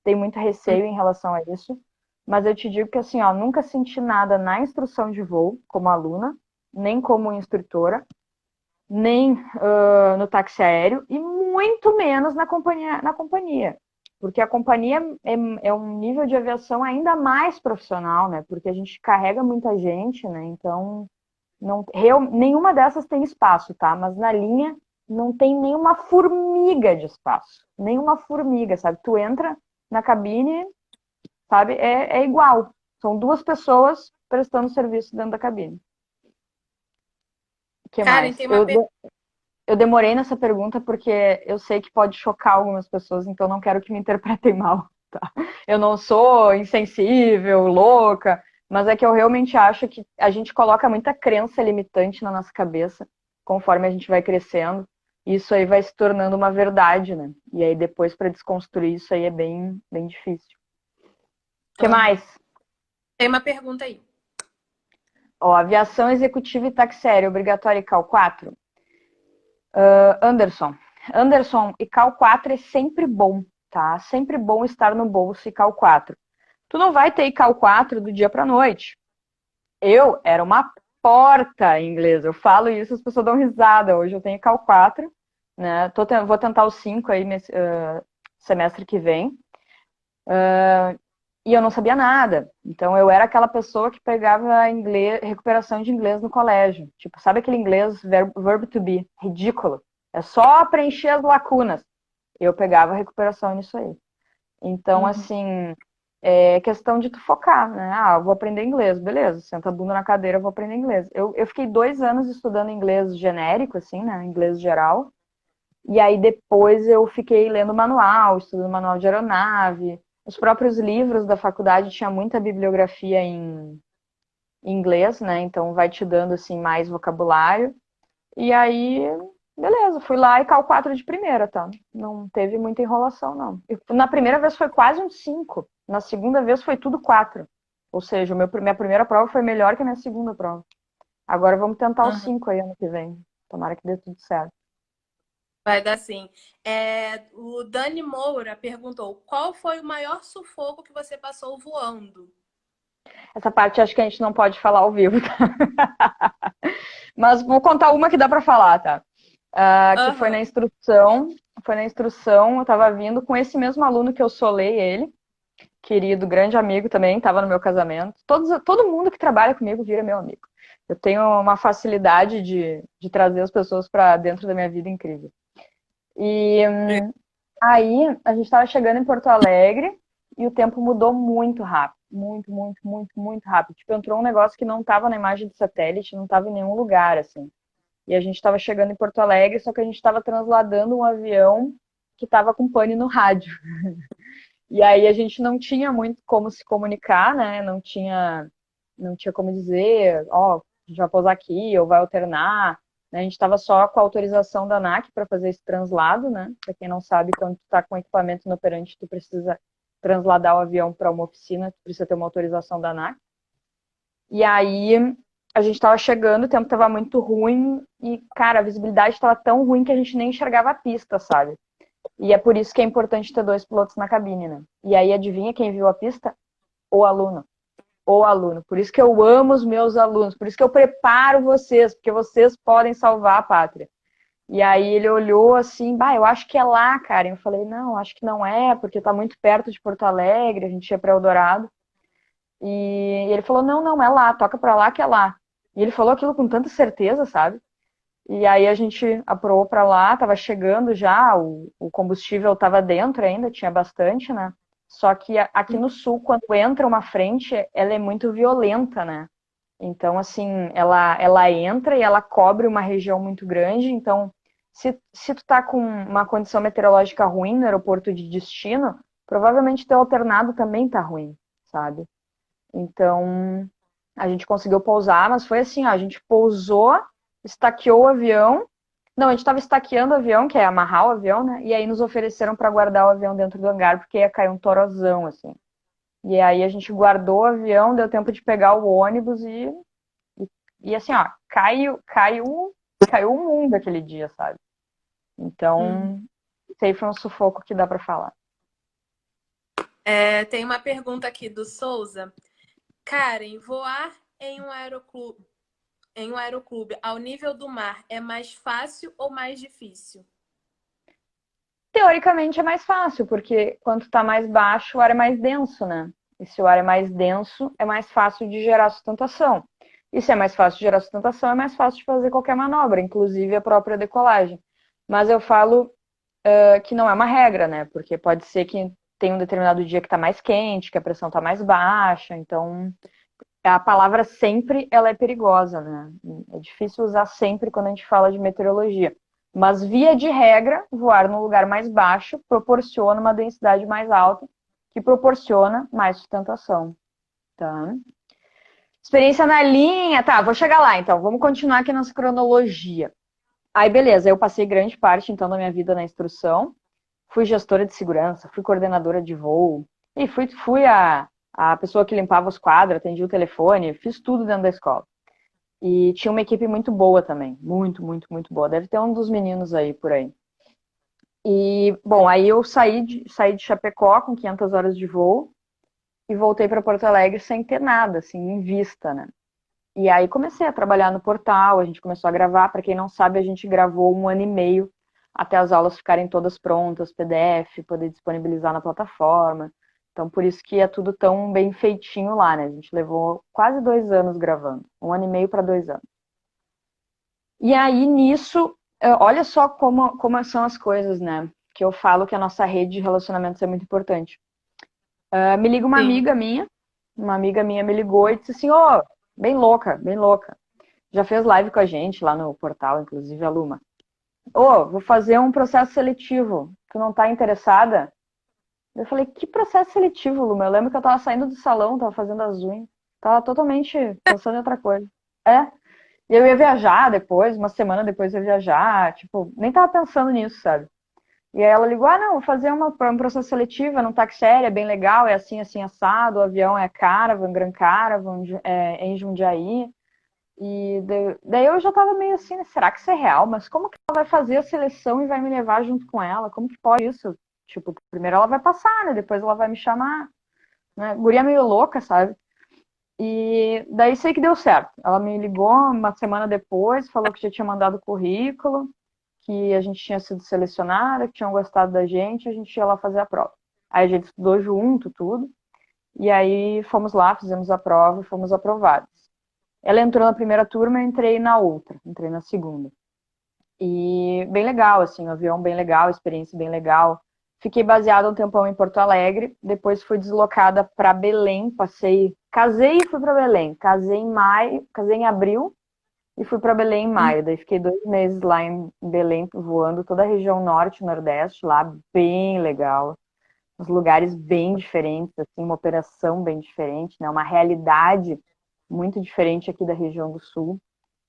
Tem muito receio em relação a isso. Mas eu te digo que, assim, nunca senti nada na instrução de voo, como aluna, nem como instrutora, nem no táxi aéreo, e muito menos na companhia. Porque a companhia é um nível de aviação ainda mais profissional, né? Porque a gente carrega muita gente, né? Então, nenhuma dessas tem espaço, tá? Mas na linha não tem nenhuma formiga de espaço. Nenhuma formiga, sabe? Tu entra na cabine, sabe? É igual. São duas pessoas prestando serviço dentro da cabine. O que Karen, mais? tem uma pergunta eu demorei nessa pergunta porque eu sei que pode chocar algumas pessoas, então não quero que me interpretem mal, tá? Eu não sou insensível, louca, mas é que eu realmente acho que a gente coloca muita crença limitante na nossa cabeça conforme a gente vai crescendo. E isso aí vai se tornando uma verdade, né? E aí depois para desconstruir isso aí é bem, bem difícil. O que Aham. mais? Tem uma pergunta aí. Ó, aviação executiva e táxi aéreo obrigatório e CAL 4? Anderson. Anderson, e CAL 4 é sempre bom, tá? Sempre bom estar no bolso e CAL 4. Tu não vai ter CAL 4 do dia pra noite. Eu era uma porta em inglês. Eu falo isso, as pessoas dão risada. Hoje eu tenho CAL 4, né? Vou tentar os 5 aí semestre que vem. E eu não sabia nada. Então eu era aquela pessoa que pegava inglês, recuperação de inglês no colégio. Tipo, sabe aquele inglês verbo to be? Ridículo. É só preencher as lacunas. Eu pegava recuperação nisso aí. Então, Uhum. assim, é questão de tu focar, né? Ah, eu vou aprender inglês, beleza, senta a bunda na cadeira, eu vou aprender inglês. Eu fiquei 2 anos estudando inglês genérico, assim, né? Inglês geral. E aí depois eu fiquei lendo manual, estudando manual de aeronave. Os próprios livros da faculdade tinha muita bibliografia em inglês, né? Então vai te dando assim mais vocabulário. E aí, beleza, fui lá e cal 4 de primeira, tá? Não teve muita enrolação, não. Na primeira vez foi quase um 5. Na segunda vez foi tudo 4. Ou seja, minha primeira prova foi melhor que a minha segunda prova. Agora vamos tentar os Aham. 5 aí ano que vem. Tomara que dê tudo certo. Vai dar sim. O Dani Moura perguntou: qual foi o maior sufoco que você passou voando? Essa parte acho que a gente não pode falar ao vivo, tá? Mas vou contar uma que dá para falar, tá? Que foi na Aham. instrução. Foi na instrução, eu tava vindo com esse mesmo aluno que eu solei ele, querido, grande amigo também, estava no meu casamento. Todo mundo que trabalha comigo vira meu amigo. Eu tenho uma facilidade de trazer as pessoas para dentro da minha vida incrível. E aí a gente estava chegando em Porto Alegre e o tempo mudou muito rápido. Muito, muito, muito, muito rápido. Tipo, entrou um negócio que não estava na imagem do satélite, não estava em nenhum lugar, assim. E a gente estava chegando em Porto Alegre, só que a gente estava transladando um avião que estava com pane no rádio. E aí a gente não tinha muito como se comunicar, né? Não tinha como dizer, ó, a gente vai pousar aqui ou vai alternar. Né? A gente estava só com a autorização da ANAC para fazer esse translado, né? Para quem não sabe, quando tu está com equipamento inoperante, tu precisa transladar o avião para uma oficina, tu precisa ter uma autorização da ANAC. E aí a gente estava chegando, o tempo estava muito ruim e, cara, a visibilidade estava tão ruim que a gente nem enxergava a pista, sabe? E é por isso que é importante ter 2 pilotos na cabine, né? E aí, adivinha quem viu a pista? O aluno. O aluno. Por isso que eu amo os meus alunos. Por isso que eu preparo vocês, porque vocês podem salvar a pátria. E aí ele olhou assim, bah, eu acho que é lá, cara. Eu falei, não, acho que não é, porque tá muito perto de Porto Alegre, a gente ia para Eldorado. E ele falou, não, não, é lá, toca pra lá que é lá. E ele falou aquilo com tanta certeza, sabe? E aí a gente apurou para lá, tava chegando já, o combustível tava dentro ainda, tinha bastante, né? Só que aqui no sul, quando entra uma frente, ela é muito violenta, né? Então, assim, ela entra e ela cobre uma região muito grande. Então, se tu tá com uma condição meteorológica ruim no aeroporto de destino, provavelmente teu alternado também tá ruim, sabe? Então, a gente conseguiu pousar, mas foi assim, ó, a gente pousou, estaqueou o avião. Não, a gente estava estaqueando o avião, que é amarrar o avião, né? E aí nos ofereceram para guardar o avião dentro do hangar, porque ia cair um torozão, assim. E aí a gente guardou o avião, deu tempo de pegar o ônibus e assim, ó, caiu o mundo aquele dia, sabe? Uhum. Então, isso aí foi um sufoco que dá para falar. Tem uma pergunta aqui do Souza. Karen, voar em um aeroclube ao nível do mar é mais fácil ou mais difícil? Teoricamente é mais fácil, porque quando está mais baixo, o ar é mais denso, né? E se o ar é mais denso, é mais fácil de gerar sustentação. E se é mais fácil de gerar sustentação, é mais fácil de fazer qualquer manobra, inclusive a própria decolagem. Mas eu falo que não é uma regra, né? Porque pode ser que tenha um determinado dia que está mais quente, que a pressão está mais baixa. Então, a palavra sempre ela é perigosa, né? É difícil usar sempre quando a gente fala de meteorologia. Mas, via de regra, voar num lugar mais baixo proporciona uma densidade mais alta, que proporciona mais sustentação. Tá? Experiência na linha. Tá, vou chegar lá então. Vamos continuar aqui nossa cronologia. Aí, beleza, eu passei grande parte então da minha vida na instrução. Fui gestora de segurança, fui coordenadora de voo, e fui a pessoa que limpava os quadros, atendia o telefone, fiz tudo dentro da escola. E tinha uma equipe muito boa também, muito, muito, muito boa. Deve ter um dos meninos aí por aí. E, bom, aí eu saí de Chapecó com 500 horas de voo e voltei para Porto Alegre sem ter nada, assim, em vista, né? E aí comecei a trabalhar no portal, a gente começou a gravar. Para quem não sabe, a gente gravou 1 ano e meio até as aulas ficarem todas prontas, PDF, poder disponibilizar na plataforma. Então, por isso que é tudo tão bem feitinho lá, né? A gente levou quase 2 anos gravando, 1 ano e meio para 2 anos. E aí, nisso, olha só como são as coisas, né? Que eu falo que a nossa rede de relacionamentos é muito importante. Me liga Sim. uma amiga minha me ligou e disse assim, ô, bem louca, bem louca. Já fez live com a gente lá no portal, inclusive a Luma. Ô, vou fazer um processo seletivo. Tu não tá interessada? Eu falei, que processo seletivo, Luma? Eu lembro que eu tava saindo do salão, tava fazendo as unhas. Tava totalmente pensando em outra coisa. É. E eu ia viajar depois, uma semana depois eu ia viajar. Tipo, nem tava pensando nisso, sabe? E aí ela ligou, não, vou fazer um processo seletivo, não tá séria, é bem legal, é assim, assim, assado, o avião é Caravan, Gran Caravan, é em Jundiaí. E daí eu já tava meio assim, né, será que isso é real? Mas como que ela vai fazer a seleção e vai me levar junto com ela? Como que pode isso? Tipo, primeiro ela vai passar, né? Depois ela vai me chamar, né? Guria meio louca, sabe? E daí sei que deu certo. Ela me ligou uma semana depois, falou que já tinha mandado o currículo, que a gente tinha sido selecionada, que tinham gostado da gente, a gente ia lá fazer a prova. Aí a gente estudou junto, tudo, e aí fomos lá, fizemos a prova e fomos aprovados. Ela entrou na primeira turma, eu entrei na outra, entrei na segunda. E bem legal, assim, o avião bem legal, experiência bem legal. Fiquei baseada um tempão em Porto Alegre, depois fui deslocada para Belém, casei e fui para Belém. Casei em maio, casei em abril e fui para Belém em Hum. maio. Daí fiquei 2 meses lá em Belém, voando toda a região norte e nordeste, lá bem legal. Uns lugares bem diferentes, assim, uma operação bem diferente, né? Uma realidade muito diferente aqui da região do sul.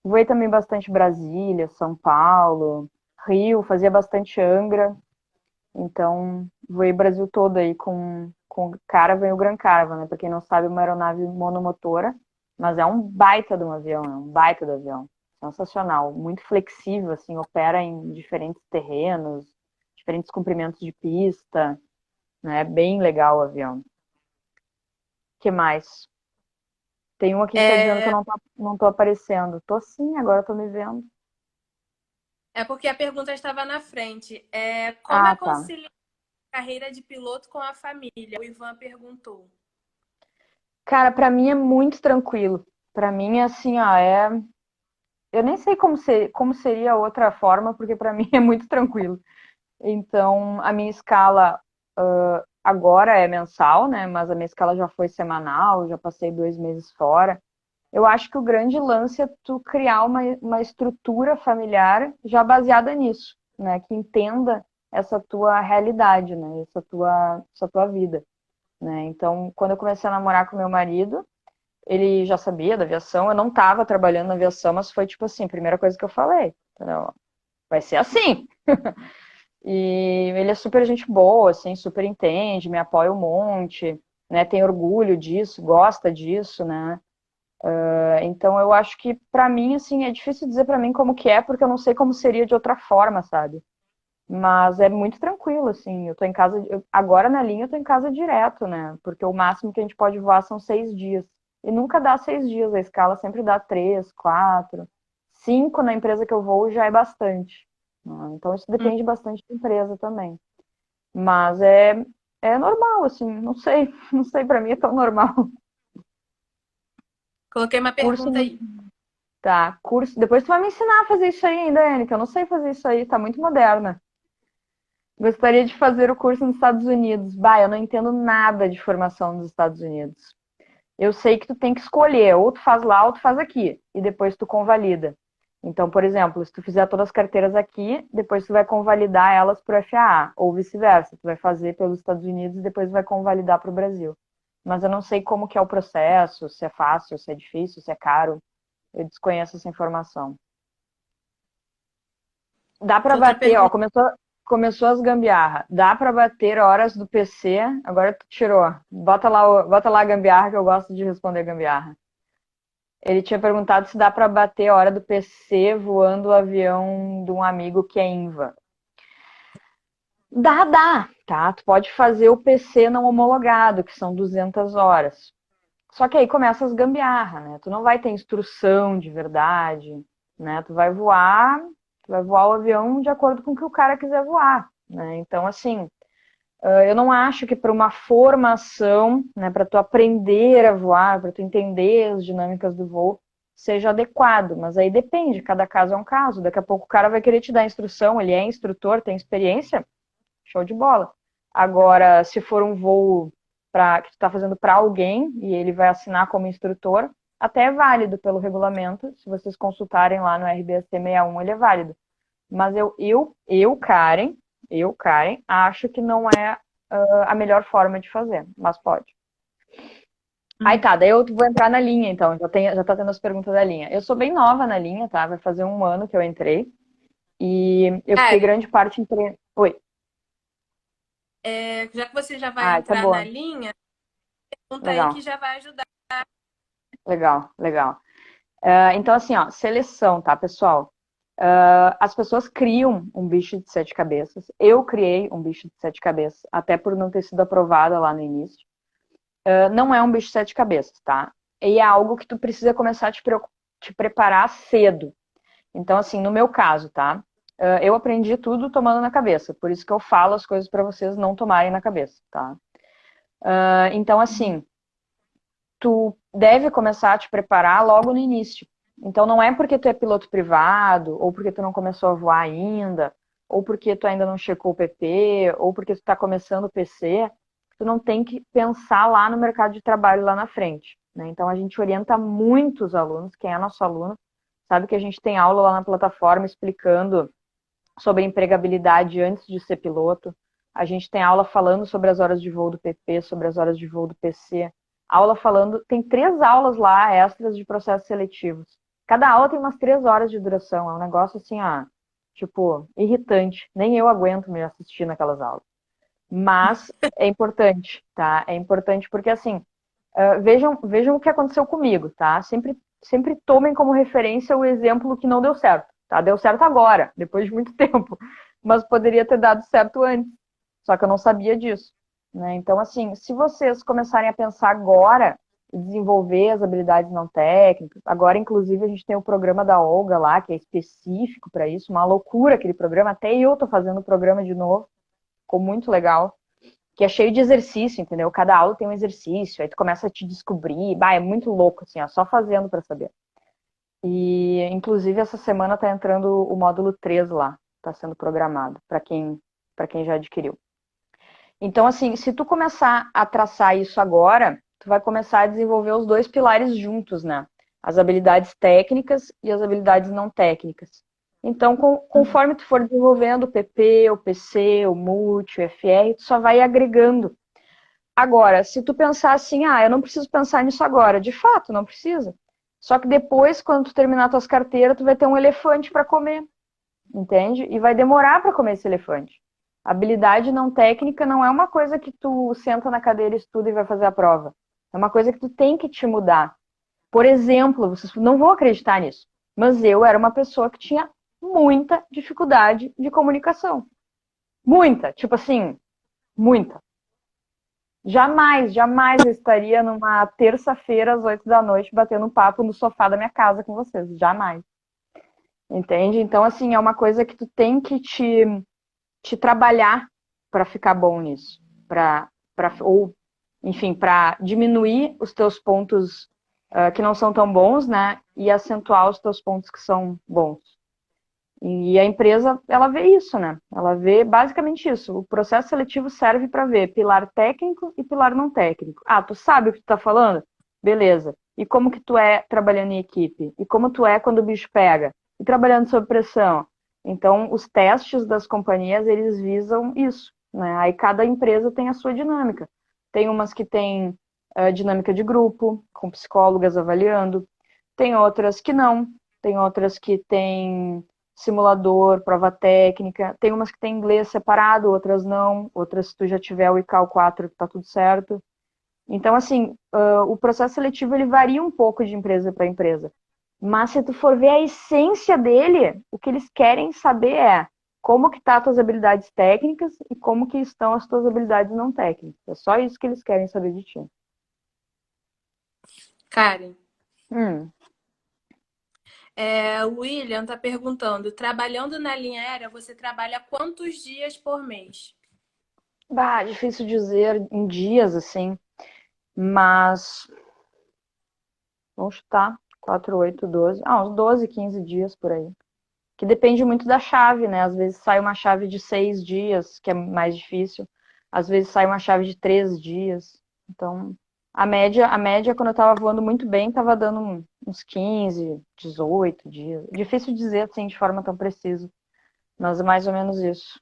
Voei também bastante Brasília, São Paulo, Rio, fazia bastante Angra. Então, voei o Brasil todo aí com o Caravan e o Gran Caravan, né? Pra quem não sabe, é uma aeronave monomotora, mas é um baita de um avião, é um baita do avião. Sensacional, muito flexível, assim, opera em diferentes terrenos, diferentes comprimentos de pista, né? Bem legal o avião. O que mais? Tem um aqui que tá dizendo que eu É, não tô aparecendo. Tô sim, agora tô me vendo. é porque a pergunta estava na frente. Como é Ah, tá. conciliar a carreira de piloto com a família? O Ivan perguntou. Cara, pra mim é muito tranquilo. Pra mim é assim, ó, eu nem sei como seria outra forma, porque pra mim é muito tranquilo. Então, a minha escala agora é mensal, né? Mas a minha escala já foi semanal, já passei 2 meses fora. Eu acho que o grande lance é tu criar uma estrutura familiar já baseada nisso, né? Que entenda essa tua realidade, né? Essa tua vida, né? Então, quando eu comecei a namorar com meu marido, ele já sabia da aviação, eu não estava trabalhando na aviação, mas foi tipo assim, a primeira coisa que eu falei, entendeu? Vai ser assim. E ele é super gente boa, assim, super entende, me apoia um monte, né? Tem orgulho disso, gosta disso, né? Então eu acho que pra mim, assim, é difícil dizer pra mim como que é, porque eu não sei como seria de outra forma, sabe? Mas é muito tranquilo, assim. Eu tô em casa, agora na linha eu tô em casa direto, né? Porque o máximo que a gente pode voar são 6 dias. E nunca dá 6 dias, a escala sempre dá 3, 4, 5 na empresa que eu vou já é bastante, né? Então isso Hum, depende bastante da empresa também. Mas é normal, assim, não sei, não sei, pra mim é tão normal. Coloquei uma Curso, pergunta aí. tá, curso. Depois tu vai me ensinar a fazer isso aí ainda, Anne, que eu não sei fazer isso aí, tá muito moderna. Gostaria de fazer o curso nos Estados Unidos. Bah, eu não entendo nada de formação nos Estados Unidos. Eu sei que tu tem que escolher, ou tu faz lá ou tu faz aqui, e depois tu convalida. Então, por exemplo, se tu fizer todas as carteiras aqui, depois tu vai convalidar elas para o FAA, ou vice-versa. Tu vai fazer pelos Estados Unidos e depois vai convalidar para o Brasil. Mas eu não sei como que é o processo, se é fácil, se é difícil, se é caro. Eu desconheço essa informação. Dá para Outra bater, ó, pergunta. começou as gambiarra. Dá para bater horas do PC, agora tu tirou. Bota lá a gambiarra que eu gosto de responder gambiarra. Ele tinha perguntado se dá para bater a hora do PC voando o avião de um amigo que é INVA. Dá, tá? Tu pode fazer o PC não homologado, que são 200 horas. Só que aí começa as gambiarra, né? Tu não vai ter instrução de verdade, né? Tu vai voar o avião de acordo com o que o cara quiser voar, né? Então, assim, eu não acho que para uma formação, né, para tu aprender a voar, para tu entender as dinâmicas do voo, seja adequado, mas aí depende, cada caso é um caso. Daqui a pouco o cara vai querer te dar instrução, ele é instrutor, tem experiência, show de bola. Agora, se for um voo que tu está fazendo para alguém e ele vai assinar como instrutor, até é válido pelo regulamento. Se vocês consultarem lá no RBAC 61, ele é válido. Mas Karen, acho que não é a melhor forma de fazer, mas pode. Aí tá, daí eu vou entrar na linha, então, já tá tendo as perguntas da linha. Eu sou bem nova na linha, tá? Vai fazer 1 ano que eu entrei. E eu fiquei Karen, grande parte em treino. Oi. já que você já vai Ah, tá entrar na boa. linha, pergunta aí que Legal, já vai ajudar. legal. Então, assim, ó, seleção, tá, pessoal? As pessoas criam um bicho de 7 cabeças. Eu criei um bicho de 7 cabeças, até por não ter sido aprovada lá no início. Não é um bicho de 7 cabeças, tá? E é algo que tu precisa começar a te preparar cedo. Então, assim, no meu caso, tá? Eu aprendi tudo tomando na cabeça, por isso que eu falo as coisas para vocês não tomarem na cabeça, tá? Então, assim, tu deve começar a te preparar logo no início. Então, não é porque tu é piloto privado, ou porque tu não começou a voar ainda, ou porque tu ainda não checou o PP, ou porque tu está começando o PC, tu não tem que pensar lá no mercado de trabalho lá na frente, né? Então, a gente orienta muitos alunos, quem é nosso aluno, sabe que a gente tem aula lá na plataforma explicando sobre empregabilidade antes de ser piloto. A gente tem aula falando sobre as horas de voo do PP, sobre as horas de voo do PC. Aula falando, tem 3 aulas lá extras de processos seletivos. Cada aula tem umas 3 horas de duração. É um negócio assim, tipo, irritante. Nem eu aguento me assistir naquelas aulas. Mas é importante, tá? É importante porque, assim, vejam o que aconteceu comigo, tá? Sempre tomem como referência o exemplo que não deu certo, tá? Deu certo agora, depois de muito tempo, mas poderia ter dado certo antes, só que eu não sabia disso, né? Então, assim, se vocês começarem a pensar agora e desenvolver as habilidades não técnicas, agora, inclusive, a gente tem o programa da Olga lá, que é específico para isso, uma loucura aquele programa, até eu tô fazendo o programa de novo, ficou muito legal, que é cheio de exercício, entendeu? Cada aula tem um exercício, aí tu começa a te descobrir, é muito louco, assim, ó, só fazendo para saber. E, inclusive, essa semana tá entrando o módulo 3 lá, tá sendo programado, para quem já adquiriu. Então, assim, se tu começar a traçar isso agora, tu vai começar a desenvolver os 2 pilares juntos, né? As habilidades técnicas e as habilidades não técnicas. Então, conforme tu for desenvolvendo o PP, o PC, o Multi, o FR, tu só vai agregando. Agora, se tu pensar assim, eu não preciso pensar nisso agora, de fato, não precisa. Só que depois, quando tu terminar tuas carteiras, tu vai ter um elefante para comer, entende? E vai demorar para comer esse elefante. Habilidade não técnica não é uma coisa que tu senta na cadeira, estuda e vai fazer a prova. É uma coisa que tu tem que te mudar. Por exemplo, vocês não vão acreditar nisso, mas eu era uma pessoa que tinha muita dificuldade de comunicação. Muita, tipo assim, muita. Jamais eu estaria numa terça-feira às 8 da noite batendo um papo no sofá da minha casa com vocês. Jamais. Entende? Então, assim, é uma coisa que tu tem que te trabalhar para ficar bom nisso. Ou, enfim, para diminuir os teus pontos que não são tão bons, né? E acentuar os teus pontos que são bons. E a empresa, ela vê isso, né? Ela vê basicamente isso. O processo seletivo serve para ver pilar técnico e pilar não técnico. Tu sabe o que tu tá falando? Beleza. E como que tu é trabalhando em equipe? E como tu é quando o bicho pega? e trabalhando sob pressão. Então, os testes das companhias, eles visam isso, né? Aí cada empresa tem a sua dinâmica. Tem umas que têm dinâmica de grupo, com psicólogas avaliando. Tem outras que não. Tem outras que têm simulador, prova técnica. Tem umas que têm inglês separado, outras não. Outras, se tu já tiver o ICAO 4, tá tudo certo. Então, assim, o processo seletivo ele varia um pouco de empresa para empresa. Mas se tu for ver a essência dele, o que eles querem saber é como que tá as tuas habilidades técnicas e como que estão as tuas habilidades não técnicas. É só isso que eles querem saber de ti. Karen, Hum. o William está perguntando: trabalhando na linha aérea, você trabalha quantos dias por mês? Bah, difícil dizer em dias, assim, mas vamos chutar 4, 8, 12, uns 12, 15 dias por aí. Que depende muito da chave, né? Às vezes sai uma chave de 6 dias, que é mais difícil. Às vezes sai uma chave de 3 dias. Então, a média quando eu estava voando muito bem, estava dando uns 15, 18 dias. Difícil dizer assim de forma tão precisa, mas é mais ou menos isso.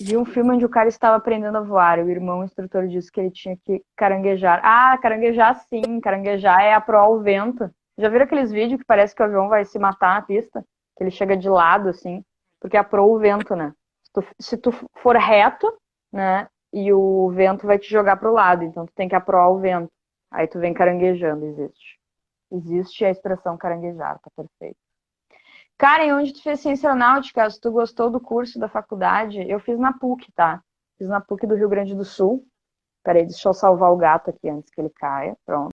Vi um filme onde o cara estava aprendendo a voar. O irmão o instrutor disse que ele tinha que caranguejar. Ah, caranguejar sim, caranguejar é a proa ao vento. Já viram aqueles vídeos que parece que o avião vai se matar na pista? Que ele chega de lado, assim, porque é a proa ao vento, né? Se tu for reto, né, e o vento vai te jogar para o lado, então tu tem que aproar ao vento. Aí tu vem caranguejando, existe. Existe a expressão caranguejar, tá perfeito. Karen, onde tu fez ciência aeronáutica? Se tu gostou do curso da faculdade, eu fiz na PUC, tá? Fiz na PUC do Rio Grande do Sul. Peraí, deixa eu salvar o gato aqui antes que ele caia. Pronto.